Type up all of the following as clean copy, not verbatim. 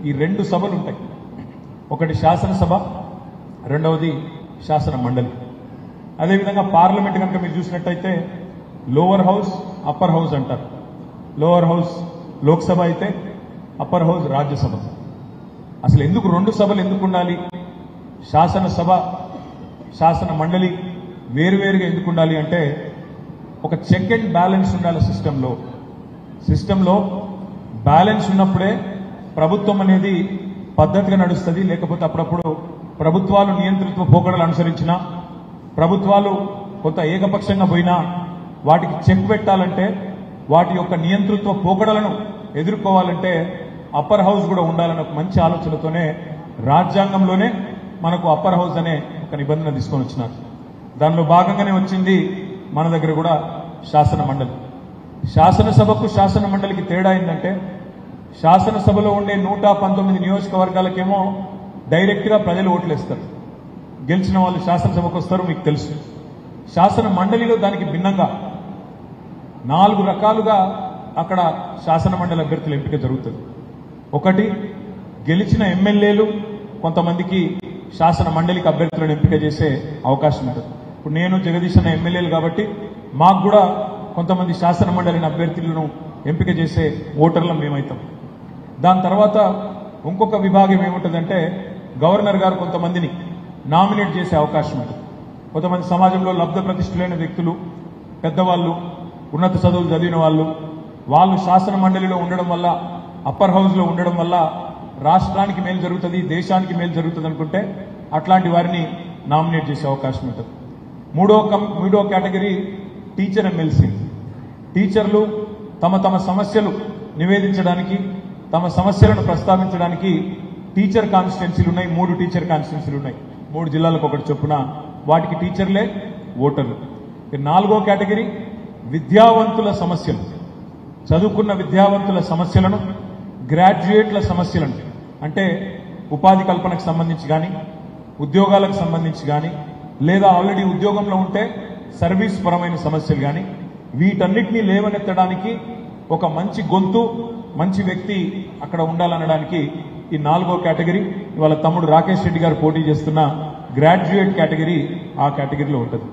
ఈ రెండు సభలు ఉంటాయి. ఒకటి శాసనసభ, రెండవది శాసన మండలి. అదేవిధంగా పార్లమెంట్ కనుక మీరు చూసినట్టయితే లోవర్ హౌస్, అప్పర్ హౌస్ అంటారు. లోవర్ హౌస్ లోక్సభ అయితే అప్పర్ హౌస్ రాజ్యసభ. అసలు ఎందుకు రెండు సభలు ఎందుకు ఉండాలి? శాసనసభ, శాసన మండలి వేరువేరుగా ఎందుకు ఉండాలి అంటే ఒక చెక్ అండ్ బ్యాలెన్స్ ఉండాలి సిస్టంలో బ్యాలెన్స్ ఉన్నప్పుడే ప్రభుత్వం అనేది పద్ధతిగా నడుస్తుంది. లేకపోతే అప్పుడప్పుడు ప్రభుత్వాలు నియంతృత్వ పోకడలు అనుసరించినా, ప్రభుత్వాలు కొంత ఏకపక్షంగా పోయినా వాటికి చెక్ పెట్టాలంటే, వాటి యొక్క నియంతృత్వ పోకడలను ఎదుర్కోవాలంటే అప్పర్ హౌస్ కూడా ఉండాలన్న ఒక మంచి ఆలోచనతోనే రాజ్యాంగంలోనే మనకు అప్పర్ హౌస్ అనే ఒక నిబంధన తీసుకొని వచ్చినారు. దానిలో భాగంగానే వచ్చింది మన దగ్గర కూడా శాసన మండలి. శాసనసభకు శాసన మండలికి తేడా ఏంటంటే శాసనసభలో ఉండే 119 నియోజకవర్గాలకేమో డైరెక్ట్గా ప్రజలు ఓట్లేస్తారు. గెలిచిన వాళ్ళు శాసనసభకు వస్తారు, మీకు తెలుసు. శాసన మండలిలో దానికి భిన్నంగా 4 రకాలుగా అక్కడ శాసన మండలి అభ్యర్థుల ఎంపిక జరుగుతుంది. ఒకటి, గెలిచిన ఎమ్మెల్యేలు కొంతమందికి శాసన మండలికి అభ్యర్థులను ఎంపిక చేసే అవకాశం ఉంటుంది. ఇప్పుడు నేను జగదీష్ అన్న ఎమ్మెల్యేలు కాబట్టి మాకు కూడా కొంతమంది శాసన మండలిని అభ్యర్థులను ఎంపిక చేసే ఓటర్లు మేమవుతాం. దాని తర్వాత ఇంకొక విభాగం ఏముంటుందంటే గవర్నర్ గారు కొంతమందిని నామినేట్ చేసే అవకాశం ఉంటుంది. కొంతమంది సమాజంలో లబ్ధ ప్రతిష్ఠులైన వ్యక్తులు, పెద్దవాళ్ళు, ఉన్నత చదువులు చదివిన వాళ్ళు శాసన మండలిలో ఉండడం వల్ల, అప్పర్ హౌస్లో ఉండడం వల్ల రాష్ట్రానికి మేలు జరుగుతుంది, దేశానికి మేలు జరుగుతుంది అనుకుంటే అట్లాంటి వారిని నామినేట్ చేసే అవకాశం ఉంటుంది. మూడో కేటగిరీ టీచర్ ఎమ్మెల్సీ. టీచర్లు తమ సమస్యలు నివేదించడానికి, తమ సమస్యలను ప్రస్తావించడానికి టీచర్ కాన్స్టిట్యున్సీలు ఉన్నాయి. 3 టీచర్ కాన్స్టిట్యున్సీలు ఉన్నాయి. 3 జిల్లాలకు ఒకటి చొప్పున వాటికి టీచర్లే ఓటర్లు. 4వ కేటగిరీ విద్యావంతుల సమస్యలు. చదువుకున్న విద్యావంతుల సమస్యలను, గ్రాడ్యుయేట్ల సమస్యలను, అంటే ఉపాధి కల్పనకు సంబంధించి కానీ, ఉద్యోగాలకు సంబంధించి కానీ, లేదా ఆల్రెడీ ఉద్యోగంలో ఉంటే సర్వీస్ పరమైన సమస్యలు కానీ, వీటన్నిటినీ లేవనెత్తడానికి ఒక మంచి గొంతు, మంచి వ్యక్తి అక్కడ ఉండాలనడానికి ఈ 4వ కేటగిరీ. ఇవాళ తమ్ముడు రాకేష్ రెడ్డి గారు పోటీ చేస్తున్న గ్రాడ్యుయేట్ కేటగిరీ ఆ కేటగిరీలో ఉంటుంది.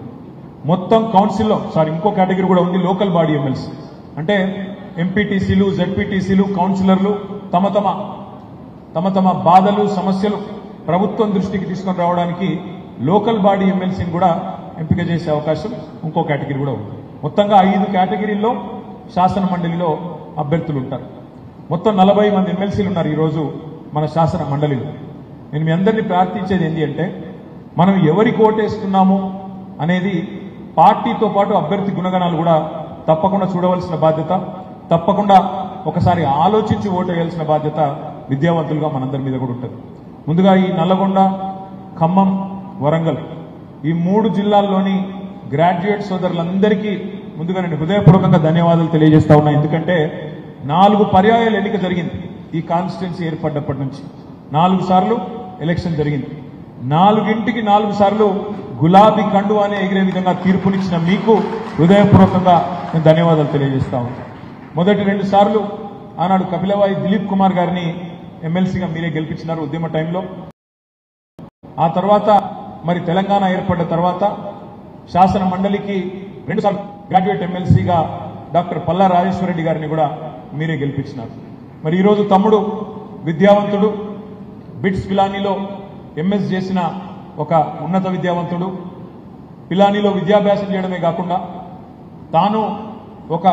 మొత్తం కౌన్సిల్లో ఇంకో కేటగిరీ కూడా ఉంది, లోకల్ బాడీ ఎమ్మెల్సీ. అంటే ఎంపీటీసీలు, జెడ్పీటీసీలు, కౌన్సిలర్లు తమ తమ బాధలు, సమస్యలు ప్రభుత్వం దృష్టికి తీసుకొని రావడానికి లోకల్ బాడీ ఎమ్మెల్సీని కూడా ఎంపిక చేసే అవకాశం ఇంకో కేటగిరీ కూడా ఉంది. మొత్తంగా 5 కేటగిరీల్లో శాసన మండలిలో అభ్యర్థులు ఉంటారు. మొత్తం 40 మంది ఎమ్మెల్సీలు ఉన్నారు ఈరోజు మన శాసన మండలిలో. నేను మీ అందరినీ ప్రార్థించేది ఏంటి అంటే, మనం ఎవరికి ఓటేస్తున్నాము అనేది పార్టీతో పాటు అభ్యర్థి గుణగణాలు కూడా తప్పకుండా చూడవలసిన బాధ్యత, తప్పకుండా ఒకసారి ఆలోచించి ఓటు వేయాల్సిన బాధ్యత విద్యావంతులుగా మనందరి మీద కూడా ఉంటుంది. ముందుగా ఈ నల్లగొండ, ఖమ్మం, వరంగల్ ఈ 3 జిల్లాల్లోని గ్రాడ్యుయేట్ సోదరులందరికీ ముందుగా నేను హృదయపూర్వకంగా ధన్యవాదాలు తెలియజేస్తా ఉన్నా. ఎందుకంటే 4 పర్యాయాలు ఎన్నిక జరిగింది ఈ కాన్స్టిట్యున్సీ ఏర్పడ్డప్పటి నుంచి. 4 సార్లు ఎలక్షన్ జరిగింది. 4ంటికి 4 సార్లు గులాబీ కండువానే ఎగిరే విధంగా తీర్పునిచ్చిన మీకు హృదయపూర్వకంగా నేను ధన్యవాదాలు తెలియజేస్తా ఉన్నాను. మొదటి 2 సార్లు ఆనాడు కపిలవాయి దిలీప్ కుమార్ గారిని ఎమ్మెల్సీగా మీరే గెలిపించినారు ఉద్యమ టైంలో. ఆ తర్వాత మరి తెలంగాణ ఏర్పడ్డ తర్వాత శాసన మండలికి 2 సార్లు గ్రాడ్యుయేట్ ఎమ్మెల్సీగా డాక్టర్ పల్లా రాజేశ్వరరెడ్డి గారిని కూడా మీరే గెలిపించినారు. మరి ఈరోజు తమ్ముడు విద్యావంతుడు, బిట్స్ పిలానీలో ఎంఎస్ చేసిన ఒక ఉన్నత విద్యావంతుడు, పిలానీలో విద్యాభ్యాసం చేయడమే కాకుండా తాను ఒక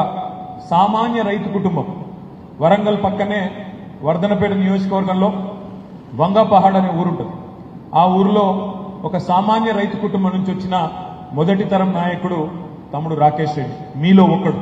సామాన్య రైతు కుటుంబం, వరంగల్ పక్కనే వర్ధనపేట నియోజకవర్గంలో వంగపహాడ్ అనే ఊరుంటుంది. ఆ ఊరిలో ఒక సామాన్య రైతు కుటుంబం నుంచి వచ్చిన మొదటి తరం నాయకుడు తమ్ముడు రాకేష్ రెడ్డి. మీలో ఒకడు.